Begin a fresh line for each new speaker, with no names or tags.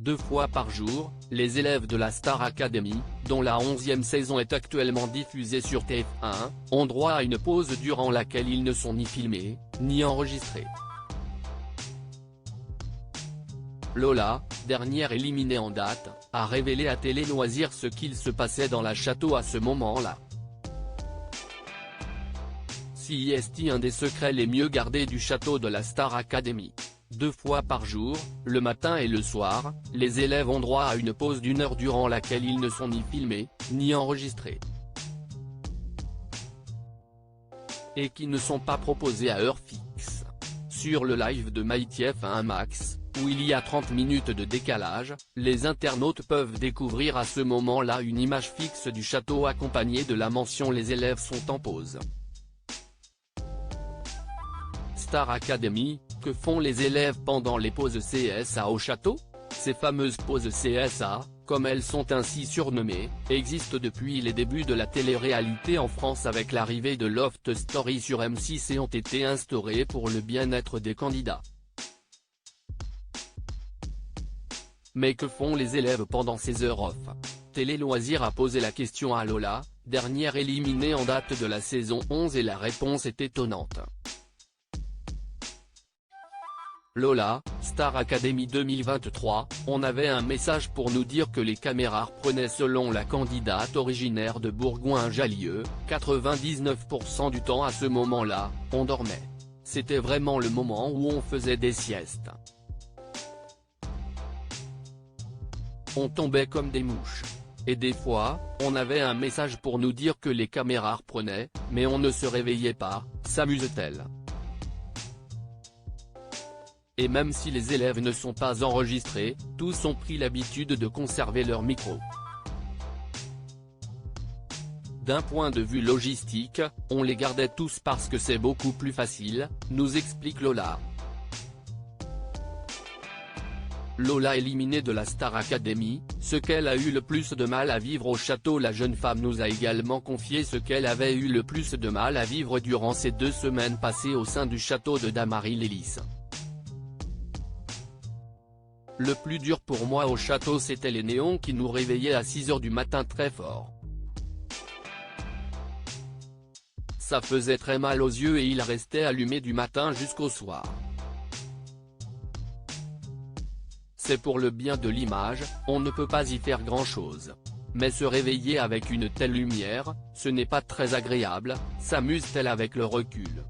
2 fois par jour, les élèves de la Star Academy, dont la 11e saison est actuellement diffusée sur TF1, ont droit à une pause durant laquelle ils ne sont ni filmés, ni enregistrés. Lola, dernière éliminée en date, a révélé à Télé Loisirs ce qu'il se passait dans la château à ce moment-là. C'est un des secrets les mieux gardés du château de la Star Academy. 2 fois par jour, le matin et le soir, les élèves ont droit à une pause d'1 heure durant laquelle ils ne sont ni filmés, ni enregistrés. Et qui ne sont pas proposés à heure fixe. Sur le live de MyTF1 Max, où il y a 30 minutes de décalage, les internautes peuvent découvrir à ce moment-là une image fixe du château accompagnée de la mention « Les élèves sont en pause ». Star Academy, que font les élèves pendant les pauses CSA au château? Ces fameuses pauses CSA, comme elles sont ainsi surnommées, existent depuis les débuts de la télé-réalité en France avec l'arrivée de Loft Story sur M6 et ont été instaurées pour le bien-être des candidats. Mais que font les élèves pendant ces heures off? Télé Loisirs a posé la question à Lola, dernière éliminée en date de la saison 11 et la réponse est étonnante. Lola, Star Academy 2023, on avait un message pour nous dire que les caméras prenaient selon la candidate originaire de Bourgoin-Jallieu, 99% du temps à ce moment-là, on dormait. C'était vraiment le moment où on faisait des siestes. On tombait comme des mouches. Et des fois, on avait un message pour nous dire que les caméras reprenaient, mais on ne se réveillait pas, s'amuse-t-elle. Et même si les élèves ne sont pas enregistrés, tous ont pris l'habitude de conserver leur micro. D'un point de vue logistique, on les gardait tous parce que c'est beaucoup plus facile, nous explique Lola. Lola éliminée de la Star Academy, ce qu'elle a eu le plus de mal à vivre au château. La jeune femme nous a également confié ce qu'elle avait eu le plus de mal à vivre durant ces 2 semaines passées au sein du château de Damary-Lélis. Le plus dur pour moi au château c'était les néons qui nous réveillaient à 6 h du matin très fort. Ça faisait très mal aux yeux et ils restaient allumés du matin jusqu'au soir. C'est pour le bien de l'image, on ne peut pas y faire grand-chose. Mais se réveiller avec une telle lumière, ce n'est pas très agréable, s'amuse-t-elle avec le recul.